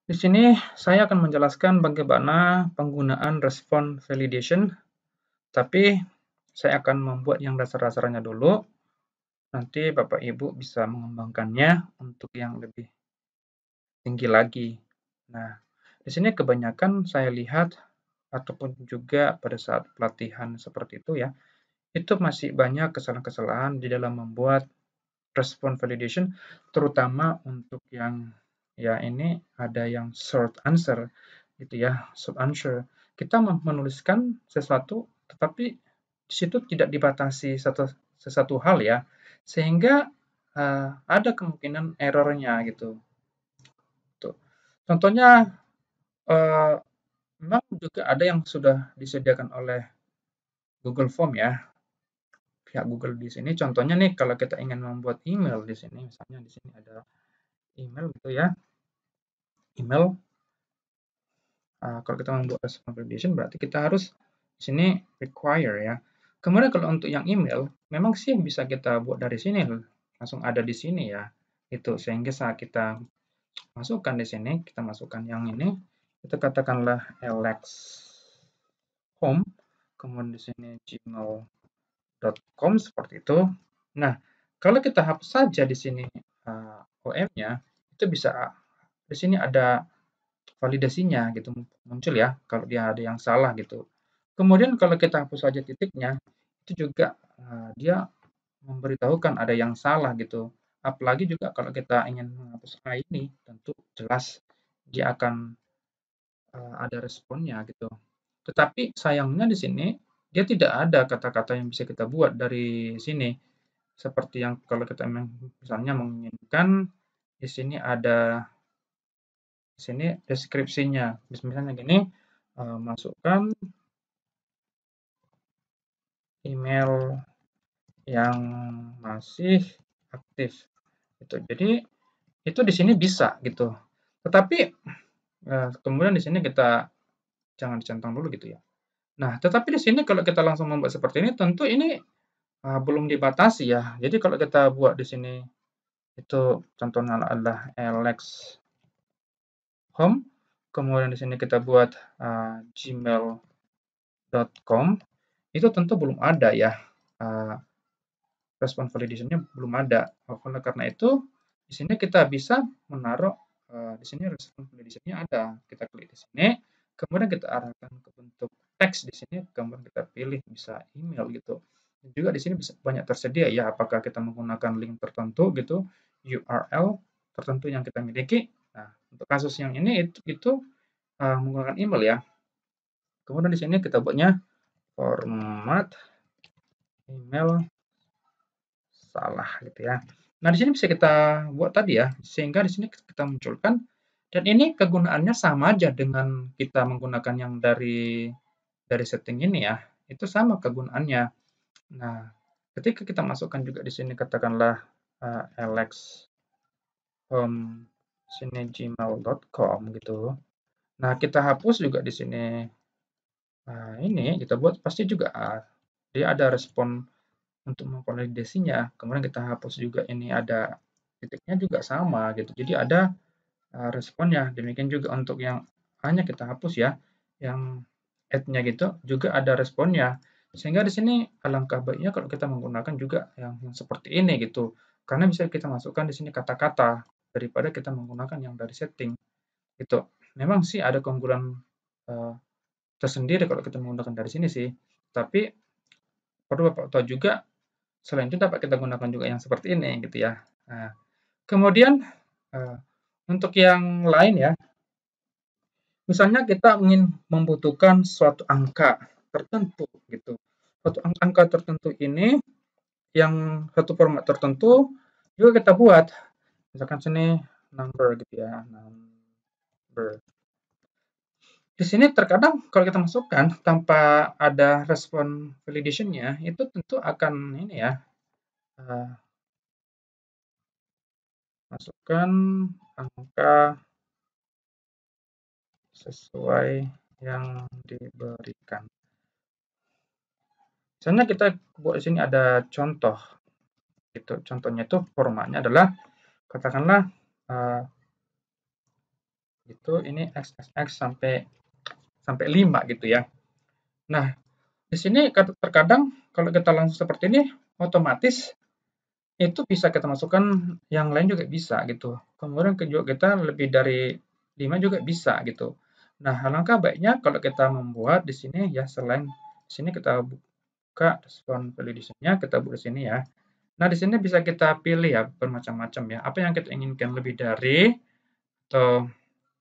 Di sini saya akan menjelaskan bagaimana penggunaan respon validation, tapi saya akan membuat yang dasar-dasarnya dulu. Nanti Bapak Ibu bisa mengembangkannya untuk yang lebih tinggi lagi. Nah, di sini kebanyakan saya lihat ataupun juga pada saat pelatihan seperti itu ya, itu masih banyak kesalahan-kesalahan di dalam membuat respon validation, terutama untuk yang ya ini ada yang short answer gitu ya, short answer. Kita menuliskan sesuatu, tetapi di situ tidak dibatasi sesuatu hal ya, sehingga ada kemungkinan errornya gitu. Tuh. Contohnya eh, memang juga ada yang sudah disediakan oleh Google Form ya, pihak Google di sini. Contohnya nih kalau kita ingin membuat email di sini, misalnya di sini ada email gitu ya, email. Kalau kita membuat respon validation berarti kita harus di sini require ya. Kemudian kalau untuk yang email, memang sih bisa kita buat dari sini, langsung ada di sini ya. Itu sehingga saat kita masukkan di sini, kita masukkan yang ini, kita katakanlah Alex Home, kemudian di sini gmail.com seperti itu. Nah, kalau kita hapus saja di sini OM-nya, itu bisa di sini ada validasinya gitu muncul ya kalau dia ada yang salah gitu. Kemudian kalau kita hapus saja titiknya, itu juga dia memberitahukan ada yang salah gitu. Apalagi juga kalau kita ingin menghapus A ini, tentu jelas dia akan ada responnya gitu. Tetapi sayangnya di sini dia tidak ada kata-kata yang bisa kita buat dari sini. Seperti yang kalau kita misalnya menginginkan di sini ada di sini deskripsinya. Misalnya gini, masukkan email yang masih aktif gitu. Jadi itu di sini bisa gitu. Tetapi kemudian di sini kita jangan dicentang dulu gitu ya. Nah, tetapi di sini kalau kita langsung membuat seperti ini tentu ini belum dibatasi ya. Jadi kalau kita buat di sini itu contohnya adalah Alex Home, kemudian di sini kita buat gmail.com, itu tentu belum ada ya. Uh, Respon validation-nya belum ada. Oleh karena itu, di sini kita bisa menaruh di sini respon validation-nya ada. Kita klik di sini, kemudian kita arahkan ke bentuk teks di sini, kemudian kita pilih bisa email gitu. Dan juga di sini bisa banyak tersedia ya, apakah kita menggunakan link tertentu gitu, URL tertentu yang kita miliki. Nah, untuk kasus yang ini itu menggunakan email ya. Kemudian di sini kita buatnya format email salah gitu ya. Nah, di sini bisa kita buat tadi ya, sehingga di sini kita munculkan dan ini kegunaannya sama aja dengan kita menggunakan yang dari setting ini ya. Itu sama kegunaannya. Nah, ketika kita masukkan juga di sini katakanlah Alex Home sini gmail.com gitu. Nah, kita hapus juga di sini ini kita buat pasti juga dia ada respon untuk memvalidasinya, kemudian kita hapus juga ini ada titiknya juga sama gitu. Jadi ada responnya. Demikian juga untuk yang hanya kita hapus ya, yang add-nya gitu juga ada responnya. Sehingga di sini alangkah baiknya kalau kita menggunakan juga yang seperti ini gitu. Karena bisa kita masukkan di sini kata-kata daripada kita menggunakan yang dari setting gitu. Memang sih ada keunggulan uh, tersendiri kalau kita menggunakan dari sini sih. Tapi perlu Bapak tahu juga selain itu dapat kita gunakan juga yang seperti ini gitu ya. Nah, kemudian untuk yang lain ya, misalnya kita ingin membutuhkan suatu angka tertentu gitu. Suatu angka tertentu ini yang satu format tertentu juga kita buat. Misalkan sini number gitu ya, number. Di sini terkadang kalau kita masukkan tanpa ada respon validation-nya, itu tentu akan ini ya, masukkan angka sesuai yang diberikan. Misalnya kita buat di sini ada contoh, gitu. Contohnya itu formatnya adalah katakanlah Itu ini XXX sampai 5 gitu ya. Nah, di sini terkadang kalau kita langsung seperti ini, otomatis itu bisa kita masukkan yang lain juga bisa gitu. Kemudian juga kita lebih dari 5 juga bisa gitu. Nah, alangkah baiknya kalau kita membuat di sini ya selain di sini kita buka respon validation-nya, kita buat di sini ya. Nah, di sini bisa kita pilih ya bermacam-macam ya. Apa yang kita inginkan lebih dari atau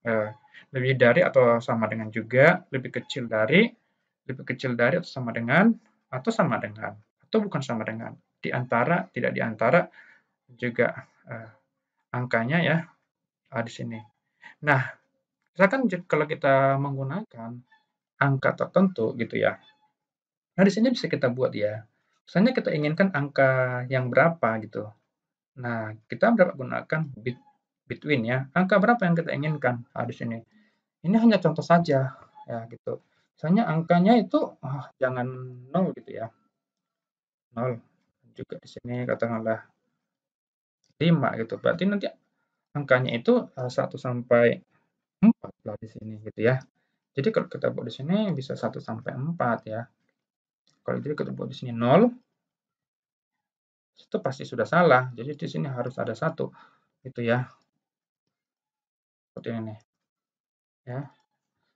eh, lebih dari atau sama dengan juga, lebih kecil dari atau sama dengan, atau sama dengan, atau bukan sama dengan, di antara, tidak di antara, juga angkanya ya di sini. Nah, misalkan kalau kita menggunakan angka tertentu gitu ya. Nah, di sini bisa kita buat ya. Misalnya kita inginkan angka yang berapa gitu. Nah, kita dapat gunakan between ya. Angka berapa yang kita inginkan di sini. Ini hanya contoh saja ya gitu. Misalnya angkanya itu jangan 0 gitu ya. 0 juga di sini katakanlah 5 gitu. Berarti nanti angkanya itu 1 sampai 4 lah di sini gitu ya. Jadi kalau kita buat di sini bisa 1 sampai 4 ya. Kalau jadi kita buat di sini 0, itu pasti sudah salah. Jadi di sini harus ada 1 gitu ya. Seperti ini ya.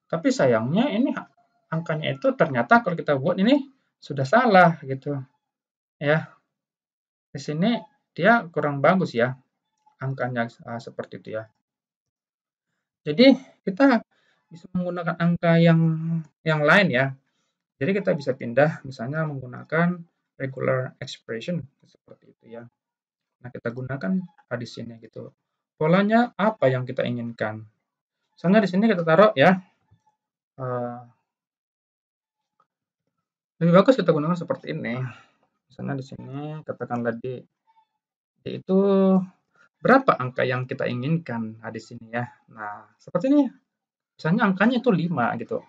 Tapi sayangnya ini angkanya itu ternyata kalau kita buat ini sudah salah gitu ya. Di sini dia kurang bagus ya angkanya seperti itu ya. Jadi kita bisa menggunakan angka yang lain ya. Jadi kita bisa pindah misalnya menggunakan regular expression seperti itu ya. Nah, kita gunakan di sini gitu. Polanya apa yang kita inginkan? Misalnya di sini kita taruh ya. Lebih bagus kita gunakan seperti ini. Misalnya di sini katakanlah D itu berapa angka yang kita inginkan di sini ya. Nah, seperti ini. Misalnya angkanya itu 5 gitu.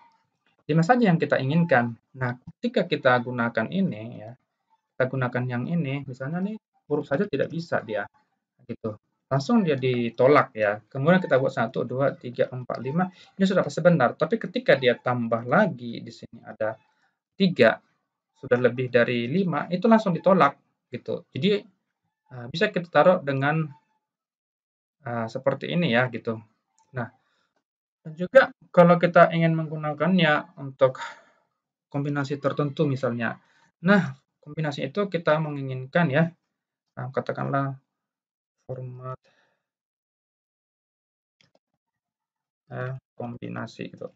5 saja yang kita inginkan. Nah, ketika kita gunakan ini ya, kita gunakan yang ini, misalnya nih huruf saja tidak bisa dia gitu. Langsung dia ditolak ya. Kemudian kita buat 1, 2, 3, 4, 5. Ini sudah pasti benar. Tapi ketika dia tambah lagi di sini ada 3, sudah lebih dari 5, itu langsung ditolak gitu. Jadi bisa kita taruh dengan seperti ini ya gitu. Nah, dan juga kalau kita ingin menggunakannya untuk kombinasi tertentu misalnya. Nah, kombinasi itu kita menginginkan ya, katakanlah format kombinasi gitu.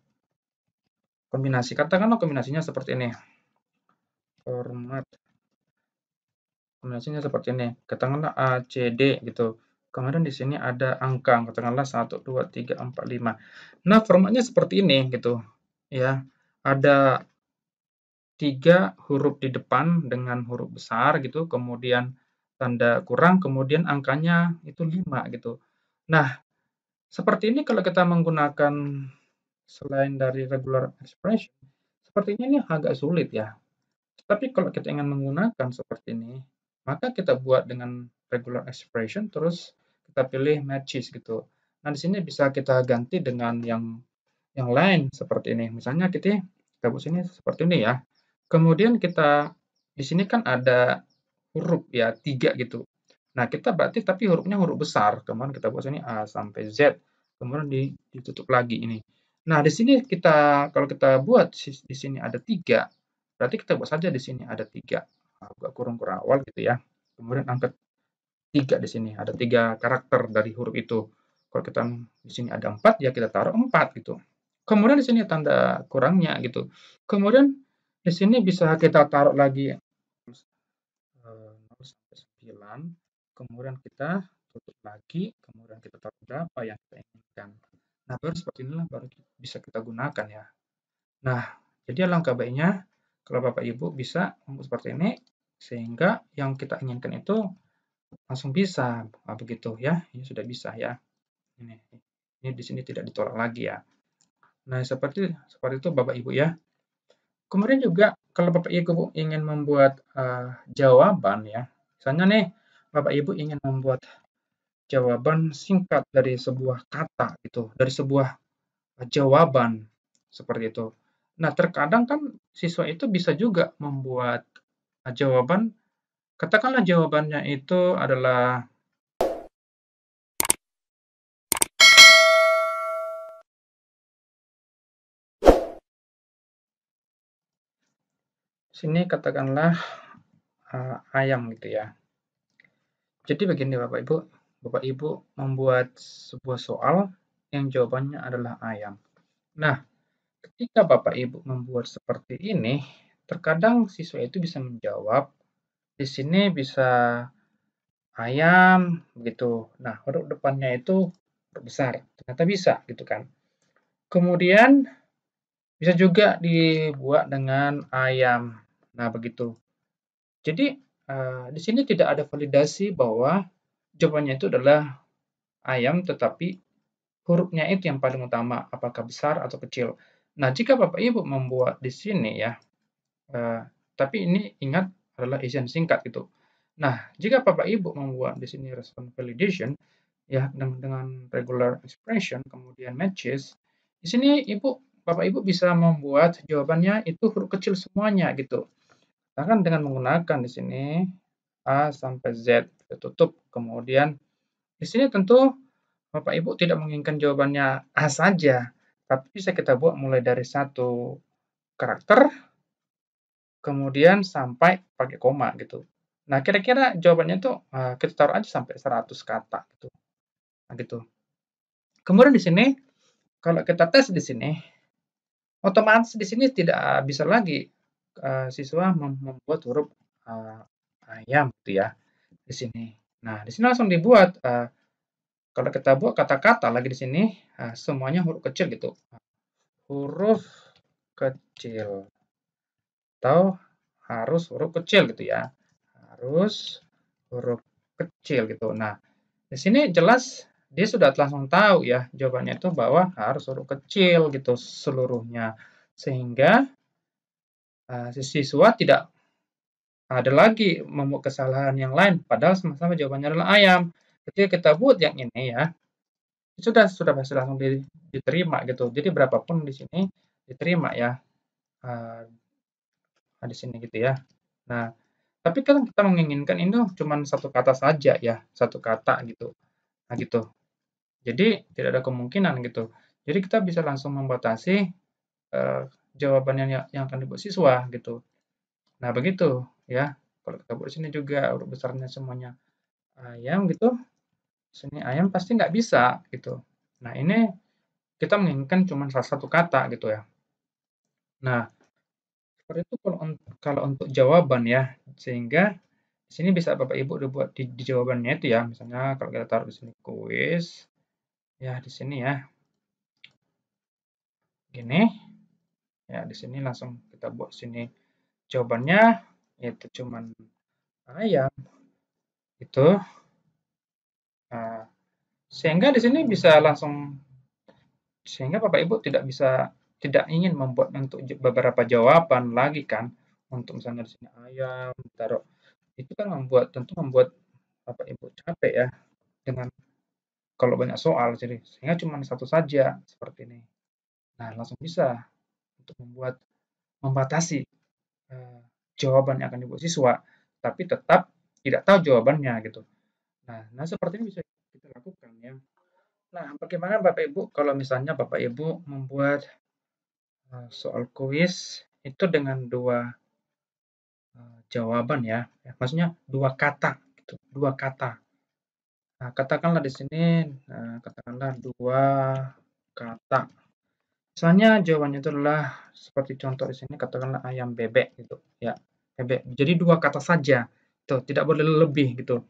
Kombinasi, katakanlah kombinasinya seperti ini. Format kombinasinya seperti ini. Katakanlah A, C, D gitu. Kemudian di sini ada angka, katakanlah 1, 2, 3, 4, 5. Nah, formatnya seperti ini gitu. Ya. Ada 3 huruf di depan dengan huruf besar gitu, kemudian tanda kurang, kemudian angkanya itu 5 gitu. Nah, seperti ini kalau kita menggunakan selain dari regular expression, sepertinya ini agak sulit ya. Tapi kalau kita ingin menggunakan seperti ini, maka kita buat dengan regular expression, terus kita pilih matches gitu. Nah, di sini bisa kita ganti dengan yang lain seperti ini. Misalnya kita buat sini seperti ini ya. Kemudian kita di sini kan ada huruf ya 3 gitu. Nah, kita berarti tapi hurufnya huruf besar. Kemudian kita buat sini A sampai Z. Kemudian ditutup lagi ini. Nah, di sini kalau kita buat di sini ada 3, berarti kita buat saja di sini ada 3. Agak kurung-kurang awal gitu ya. Kemudian angka 3 di sini, ada 3 karakter dari huruf itu. Kalau kita di sini ada 4, ya kita taruh 4 gitu. Kemudian di sini tanda kurangnya gitu. Kemudian di sini bisa kita taruh lagi 0 sampai 9, kemudian kita tutup lagi, kemudian kita taruh berapa yang kita inginkan. Nah, baru seperti inilah baru bisa kita gunakan ya. Nah, jadi alangkah baiknya kalau Bapak Ibu bisa membuat seperti ini, sehingga yang kita inginkan itu langsung bisa. Begitu ya, ini sudah bisa ya. Ini di sini tidak ditolak lagi ya. Nah, seperti itu Bapak Ibu ya. Kemudian juga kalau Bapak Ibu ingin membuat jawaban ya, misalnya nih Bapak Ibu ingin membuat jawaban singkat dari sebuah kata gitu, dari sebuah jawaban seperti itu. Nah, terkadang kan siswa itu bisa juga membuat jawaban, katakanlah jawabannya itu adalah sini katakanlah ayam gitu ya. Jadi begini Bapak Ibu membuat sebuah soal yang jawabannya adalah ayam. Nah, ketika Bapak Ibu membuat seperti ini, terkadang siswa itu bisa menjawab, di sini bisa ayam begitu. Nah, huruf depannya itu huruf besar. Ternyata bisa gitu kan. Kemudian bisa juga dibuat dengan ayam. Nah, begitu. Jadi, di sini tidak ada validasi bahwa jawabannya itu adalah ayam, tetapi hurufnya itu yang paling utama, apakah besar atau kecil. Nah, jika Bapak Ibu membuat di sini ya, tapi ini ingat adalah isian singkat gitu. Nah, jika Bapak Ibu membuat di sini response validation ya dengan regular expression kemudian matches, di sini Bapak Ibu bisa membuat jawabannya itu huruf kecil semuanya gitu. Bahkan dengan menggunakan di sini A sampai Z tutup. Kemudian di sini tentu Bapak Ibu tidak menginginkan jawabannya A saja, tapi bisa kita buat mulai dari satu karakter kemudian sampai pakai koma gitu. Nah, kira-kira jawabannya itu kita taruh aja sampai 100 kata gitu. Nah, gitu. Kemudian di sini kalau kita tes di sini, otomatis di sini tidak bisa lagi siswa membuat huruf ayam gitu ya di sini. Nah, di sini langsung dibuat kalau kita buat kata-kata lagi di sini semuanya huruf kecil gitu. Huruf kecil atau harus huruf kecil gitu ya. Harus huruf kecil gitu. Nah, di sini jelas dia sudah langsung tahu ya jawabannya itu bahwa harus huruf kecil gitu seluruhnya. Sehingga si siswa tidak ada lagi membuat kesalahan yang lain padahal sama-sama jawabannya adalah ayam. Ketika kita buat yang ini ya, sudah pasti langsung diterima gitu. Jadi berapapun di sini diterima ya. Uh, di sini gitu ya. Nah, tapi kan kita menginginkan ini cuma satu kata saja ya, satu kata gitu. Nah, gitu. Jadi tidak ada kemungkinan gitu. Jadi kita bisa langsung membatasi jawaban yang akan dibuat siswa gitu. Nah, begitu ya. Kalau kita buat sini juga huruf besarnya semuanya ayam gitu, sini ayam pasti nggak bisa gitu. Nah, ini kita menginginkan cuma salah satu kata gitu ya. Nah, seperti itu kalau untuk jawaban ya, sehingga di sini bisa Bapak Ibu dibuat di jawabannya itu ya, misalnya kalau kita taruh di sini kuis, ya di sini ya, gini, ya di sini langsung kita buat sini jawabannya, yaitu cuman ayam, itu, nah, sehingga di sini bisa langsung, sehingga Bapak Ibu tidak ingin membuat untuk beberapa jawaban lagi kan, untuk misalnya di sini ayam, taruh, itu kan tentu membuat Bapak Ibu capek ya, dengan kalau banyak soal, jadi sehingga cuma satu saja seperti ini. Nah, langsung bisa untuk membatasi jawaban yang akan dibuat siswa, tapi tetap tidak tahu jawabannya gitu. Nah, seperti ini bisa kita lakukan ya. Nah, bagaimana Bapak Ibu kalau misalnya Bapak Ibu membuat soal kuis itu dengan dua jawaban ya, maksudnya dua kata, gitu, dua kata. Nah, katakanlah di sini, katakanlah dua kata. Misalnya jawabannya itu adalah seperti contoh di sini katakanlah ayam bebek gitu ya, bebek. Jadi dua kata saja, tuh tidak boleh lebih gitu.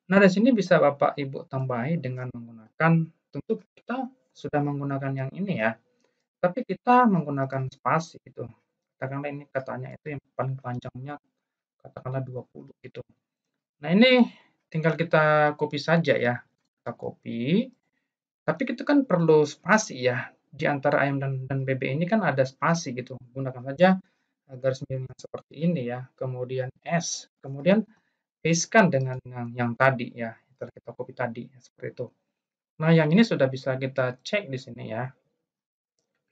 Nah, di sini bisa Bapak Ibu tambahi dengan menggunakan, tentu kita sudah menggunakan yang ini ya, tapi kita menggunakan spasi gitu. Katakanlah ini katanya itu yang paling panjangnya katakanlah 20 gitu. Nah, ini tinggal kita copy saja ya. Kita copy, tapi kita kan perlu spasi ya. Di antara ayam dan bebek ini kan ada spasi gitu. Gunakan saja garis miring yang seperti ini ya. Kemudian S. Kemudian paste-kan dengan yang tadi ya. setelah kita copy tadi, seperti itu. Nah, yang ini sudah bisa kita cek di sini ya.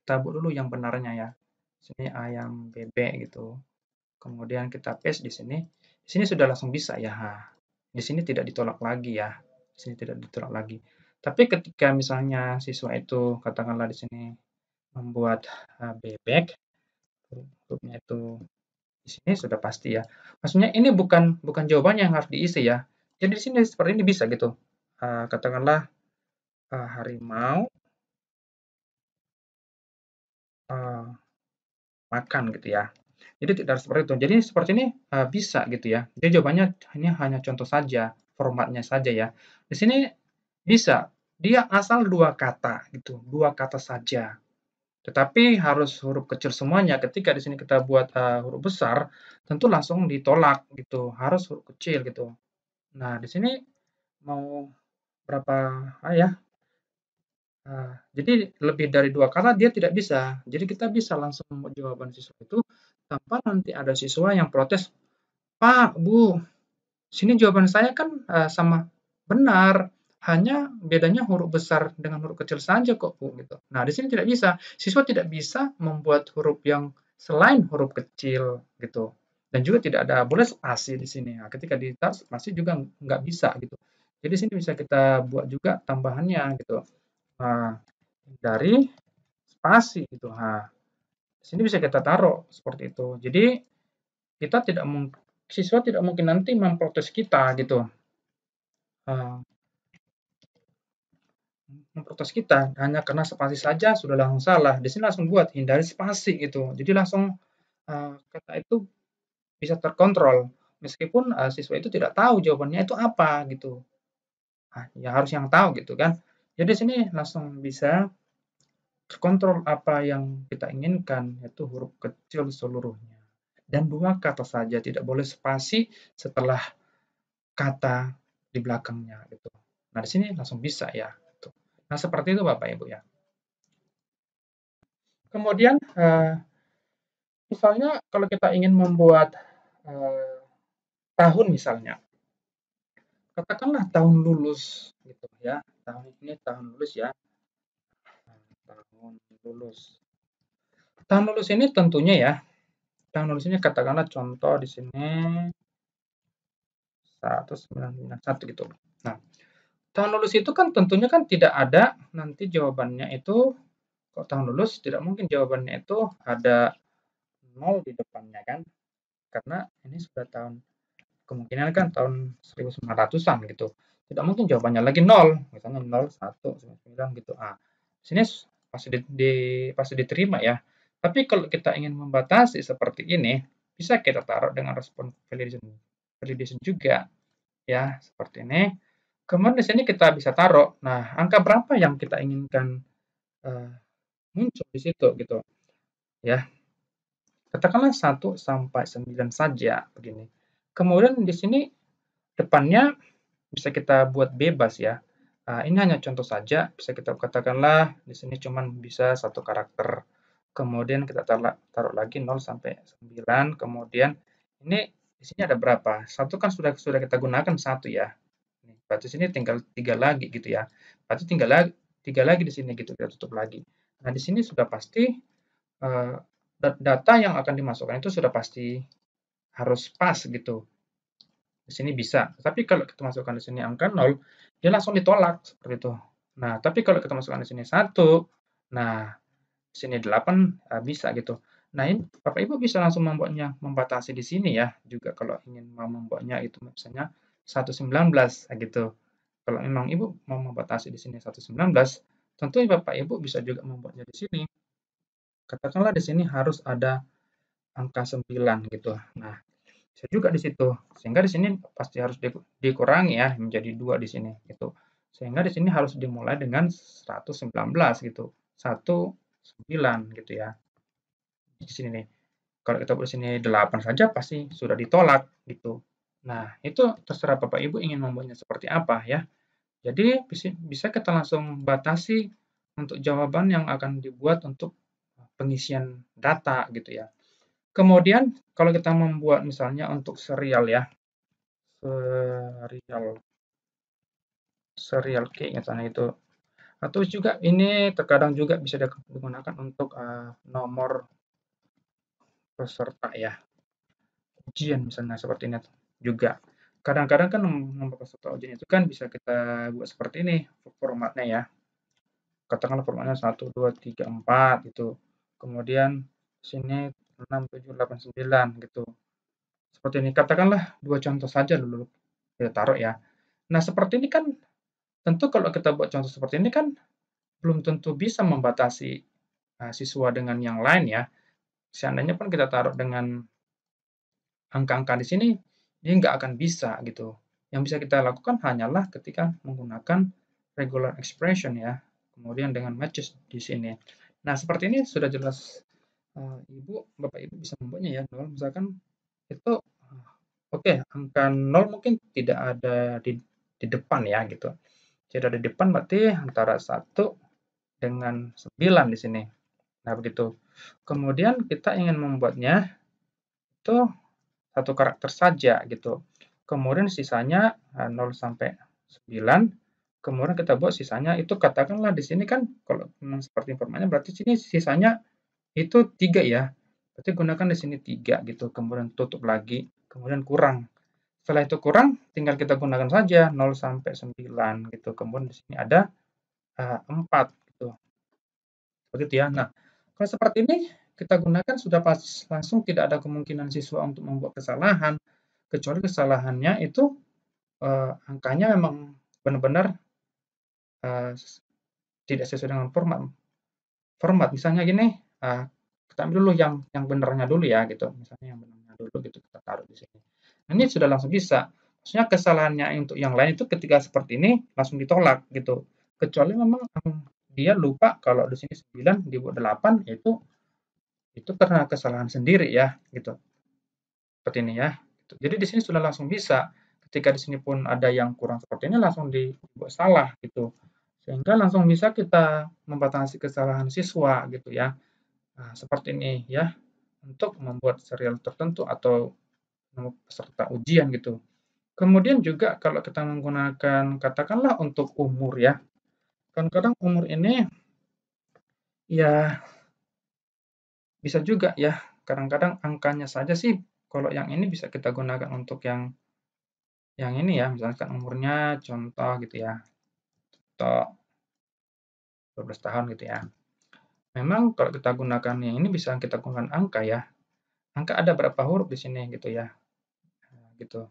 Kita buat dulu yang benarnya ya. Sini ayam bebek gitu. Kemudian kita paste di sini. Di sini sudah langsung bisa ya. Di sini tidak ditolak lagi ya. Di sini tidak ditolak lagi. Tapi ketika misalnya siswa itu katakanlah di sini membuat bebek, hurufnya itu di sini sudah pasti ya. Maksudnya ini bukan jawabannya yang harus diisi ya. Jadi di sini seperti ini bisa gitu. Katakanlah harimau makan gitu ya. Jadi tidak harus seperti itu. Jadi seperti ini bisa gitu ya. Jadi jawabannya ini hanya contoh saja, formatnya saja ya. Di sini bisa. Dia asal dua kata gitu, dua kata saja. Tetapi harus huruf kecil semuanya. Ketika di sini kita buat huruf besar, tentu langsung ditolak gitu. Harus huruf kecil gitu. Nah, di sini mau berapa ya? Jadi lebih dari dua kata dia tidak bisa. Jadi kita bisa langsung membuat jawaban siswa itu tanpa nanti ada siswa yang protes, "Pak, Bu, sini jawaban saya kan sama benar, hanya bedanya huruf besar dengan huruf kecil saja kok, Bu." Gitu. Nah, di sini tidak bisa. Siswa tidak bisa membuat huruf yang selain huruf kecil gitu. Dan juga tidak ada boleh spasi di sini. Nah, ketika ditaruh spasi juga nggak bisa gitu. Jadi di sini bisa kita buat juga tambahannya gitu. Nah, dari spasi gitu. Nah, di sini bisa kita taruh seperti itu. Jadi kita tidak mungkin siswa tidak mungkin nanti memprotes kita gitu. Memprotes kita hanya karena spasi saja sudah langsung salah. Di sini langsung buat hindari spasi gitu. Jadi langsung kata itu bisa terkontrol meskipun siswa itu tidak tahu jawabannya itu apa gitu. Nah, ya harus yang tahu gitu kan. Jadi di sini langsung bisa terkontrol apa yang kita inginkan, yaitu huruf kecil seluruhnya. Dan dua kata saja, tidak boleh spasi setelah kata di belakangnya gitu. Nah, di sini langsung bisa ya. Gitu. Nah, seperti itu Bapak Ibu ya. Kemudian misalnya kalau kita ingin membuat tahun misalnya, katakanlah tahun lulus gitu ya. Tahun ini tahun lulus ya. Tahun lulus. Tahun lulus ini tentunya ya, tahun lulus ini katakanlah contoh di sini 1991 gitu. Nah, tahun lulus itu kan tentunya kan tidak ada nanti jawabannya itu kalau tahun lulus tidak mungkin jawabannya itu ada nol di depannya kan, karena ini sudah tahun kemungkinan kan tahun 1900-an gitu. Tidak mungkin jawabannya lagi nol, misalnya 0, 1, 9 gitu. Sini pasti diterima ya. Tapi kalau kita ingin membatasi seperti ini, bisa kita taruh dengan respon validation juga ya, seperti ini. Kemudian di sini kita bisa taruh, nah angka berapa yang kita inginkan muncul di situ gitu ya. Katakanlah 1 sampai 9 saja begini. Kemudian di sini depannya bisa kita buat bebas ya. Ini hanya contoh saja, bisa kita katakanlah di sini cuman bisa satu karakter. Kemudian kita taruh lagi 0 sampai 9, kemudian ini di sini ada berapa? Satu kan sudah kita gunakan satu ya. Berarti sini tinggal 3 lagi gitu ya. Berarti tinggal lagi 3 lagi di sini gitu, kita tutup lagi. Nah, di sini sudah pasti data yang akan dimasukkan itu sudah pasti harus pas gitu. Di sini bisa. Tapi kalau kita masukkan di sini angka 0, dia langsung ditolak seperti itu. Nah, tapi kalau kita masukkan di sini 1, nah di sini 8 bisa gitu. Nah, ini Bapak Ibu bisa langsung membuatnya membatasi di sini ya. Juga kalau ingin mau membuatnya itu misalnya 119 gitu. Kalau memang Ibu mau membatasi di sini 119, tentu Bapak Ibu bisa juga membuatnya di sini. Katakanlah di sini harus ada angka 9 gitu. Nah, bisa juga di situ. Sehingga di sini pasti harus dikurangi ya menjadi 2 di sini gitu. Sehingga di sini harus dimulai dengan 119 gitu. 19 gitu ya. Di sini nih. Kalau kita buat di sini 8 saja pasti sudah ditolak gitu. Nah, itu terserah Bapak Ibu ingin membuatnya seperti apa ya. Jadi bisa kita langsung batasi untuk jawaban yang akan dibuat untuk pengisian data gitu ya. Kemudian kalau kita membuat misalnya untuk serial ya, serial. serial key misalnya itu. Atau juga ini terkadang juga bisa digunakan untuk nomor peserta ya, ujian misalnya seperti ini juga. Kadang-kadang kan nomor peserta ujian itu kan bisa kita buat seperti ini formatnya ya. Katakanlah formatnya 1, 2, 3, 4 gitu. Kemudian sini 6, 7, 8, 9 gitu. Seperti ini. Katakanlah dua contoh saja dulu kita taruh ya. Nah, seperti ini kan tentu kalau kita buat contoh seperti ini kan belum tentu bisa membatasi siswa dengan yang lain ya. Seandainya pun kita taruh dengan angka-angka di sini, ini nggak akan bisa gitu. Yang bisa kita lakukan hanyalah ketika menggunakan regular expression ya, kemudian dengan matches di sini. Nah, seperti ini sudah jelas Bapak Ibu bisa membuatnya ya, 0 misalkan itu oke, angka 0 mungkin tidak ada di depan ya gitu. Tidak ada di depan berarti antara 1 dengan 9 di sini. Nah, begitu. Kemudian kita ingin membuatnya itu satu karakter saja gitu. Kemudian sisanya 0 sampai 9. Kemudian kita buat sisanya itu katakanlah di sini kan kalau seperti informasinya berarti sini sisanya itu 3 ya. Berarti gunakan di sini 3 gitu. Kemudian tutup lagi, kemudian kurang. Setelah itu kurang tinggal kita gunakan saja 0 sampai 9 gitu. Kemudian di sini ada 4 gitu. Begitu ya. Nah, kalau seperti ini kita gunakan sudah pas langsung tidak ada kemungkinan siswa untuk membuat kesalahan, kecuali kesalahannya itu angkanya memang benar-benar uh, tidak sesuai dengan format. Format misalnya gini, kita ambil dulu yang benernya dulu ya gitu. Misalnya yang benernya dulu gitu kita taruh di sini. Nah, ini sudah langsung bisa. Maksudnya kesalahannya untuk yang lain itu ketika seperti ini langsung ditolak gitu. Kecuali memang dia lupa kalau di sini 9 dibuat 8 itu karena kesalahan sendiri ya gitu. Seperti ini ya. Gitu. Jadi di sini sudah langsung bisa. Ketika di sini pun ada yang kurang seperti ini langsung dibuat salah gitu. Sehingga langsung bisa kita membatasi kesalahan siswa gitu ya. Nah, seperti ini ya. Untuk membuat serial tertentu atau peserta ujian gitu. Kemudian juga kalau kita menggunakan katakanlah untuk umur ya. Kadang-kadang umur ini ya bisa juga ya. Kadang-kadang angkanya saja sih kalau yang ini bisa kita gunakan untuk yang ini ya, misalkan umurnya contoh gitu ya, contoh 12 tahun gitu ya. Memang kalau kita gunakan yang ini bisa kita gunakan angka ya. Angka ada berapa huruf di sini gitu ya. Nah, gitu.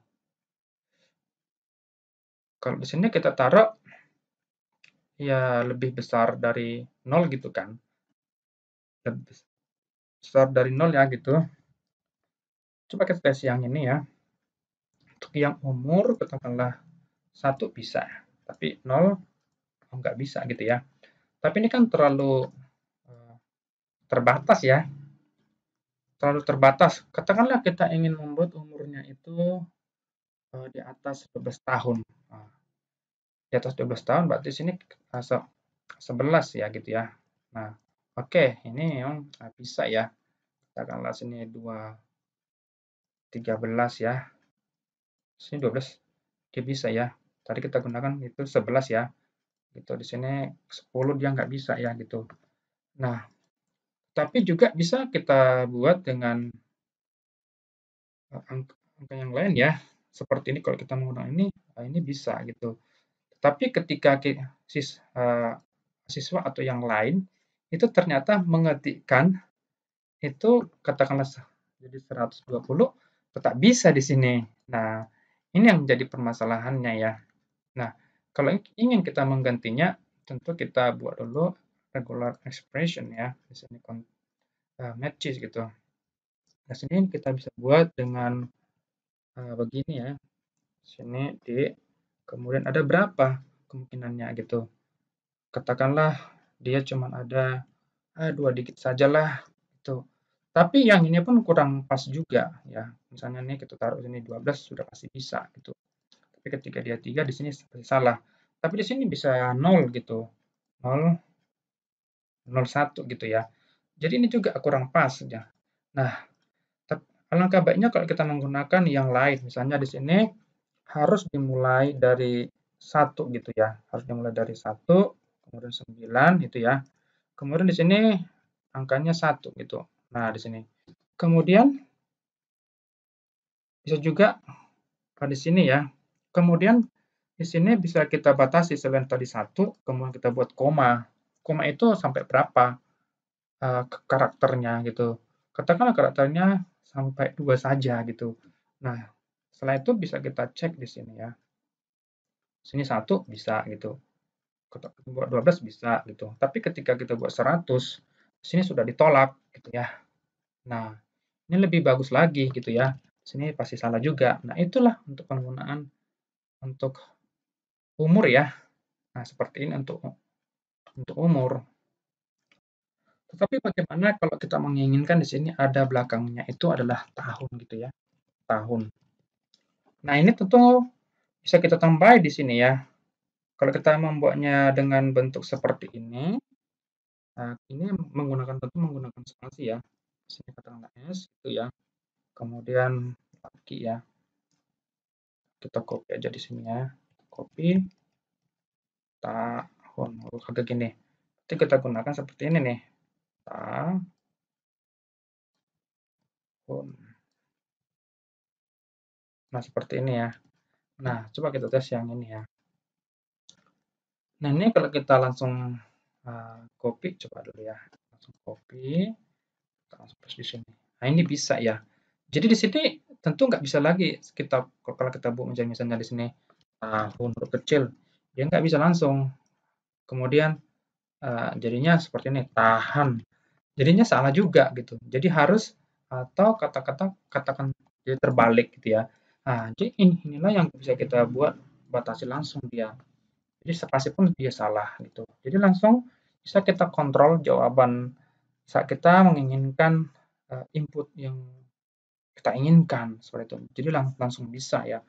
Kalau di sini kita taruh ya lebih besar dari 0 gitu kan. Lebih besar dari 0 ya gitu. Coba kita tes yang ini ya. Untuk yang umur katakanlah 1 bisa, tapi 0 nggak bisa gitu ya. Tapi ini kan terlalu terbatas ya. Terlalu terbatas. Katakanlah kita ingin membuat umurnya itu di atas 12 tahun. Nah, di atas 12 tahun berarti sini 11 ya gitu ya. Nah, oke, ini memang bisa ya. Katakanlah sini 2, 13 ya. Sini 12, dia bisa ya. Tadi kita gunakan itu 11 ya. Gitu di sini 10 dia nggak bisa ya gitu. Nah, tapi juga bisa kita buat dengan angka yang lain ya. Seperti ini kalau kita menggunakan ini bisa gitu. Tapi ketika siswa atau yang lain itu ternyata mengetikkan itu katakanlah jadi 120 tetap bisa di sini. Nah, ini yang menjadi permasalahannya ya. Nah, kalau ingin kita menggantinya tentu kita buat dulu regular expression ya. Di sini matches gitu. Nah, sini kita bisa buat dengan begini ya. Sini D, kemudian ada berapa kemungkinannya gitu. Katakanlah dia cuma ada 2 digit sajalah gitu. Tapi yang ini pun kurang pas juga ya. Misalnya nih kita taruh sini 12 sudah pasti bisa gitu. Tapi ketika dia 3 di sini pasti salah. Tapi di sini bisa 0 gitu. 0, 01 gitu ya. Jadi ini juga kurang pas ya. Nah, alangkah baiknya kalau kita menggunakan yang lain. Misalnya di sini harus dimulai dari 1 gitu ya. Harus dimulai dari 1, kemudian 9 gitu ya. Kemudian di sini angkanya 1 gitu. Nah, di sini. Kemudian bisa juga di sini ya. Kemudian di sini bisa kita batasi selain tadi 1, kemudian kita buat koma. Koma itu sampai berapa karakternya gitu. Katakanlah karakternya sampai 2 saja gitu. Nah, setelah itu bisa kita cek di sini ya. Sini 1 bisa gitu. Buat 12 bisa gitu. Tapi ketika kita buat 100, sini sudah ditolak gitu ya. Nah, ini lebih bagus lagi gitu ya. Sini pasti salah juga. Nah, itulah untuk penggunaan untuk umur ya. Nah, seperti ini untuk umur. Tetapi bagaimana kalau kita menginginkan di sini ada belakangnya itu adalah tahun gitu ya, tahun. Nah, ini tentu bisa kita tambahi di sini ya. Kalau kita membuatnya dengan bentuk seperti ini, nah ini menggunakan spasi ya. Di sini katakanlah S itu ya. Kemudian lagi ya. Kita copy aja di sini ya. Copy tahun. Kayak gini. Nanti kita gunakan seperti ini nih. Tahun. Nah, seperti ini ya. Nah, coba kita tes yang ini ya. Nah, ini kalau kita langsung copy, coba dulu ya. Langsung copy, kita langsung paste di sini. Nah, ini bisa ya. Jadi di sini tentu nggak bisa lagi kita kalau kita buat misalnya di sini tahun huruf kecil, dia nggak bisa langsung. Kemudian jadinya seperti ini, tahan. Jadinya salah juga gitu. Jadi harus atau kata-kata katakan jadi terbalik gitu ya. Nah, jadi inilah yang bisa kita buat batasi langsung dia. Jadi spasi pun dia salah gitu. Jadi langsung bisa kita kontrol jawaban saat kita menginginkan input yang kita inginkan seperti itu. Jadi langsung bisa ya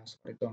seperti itu.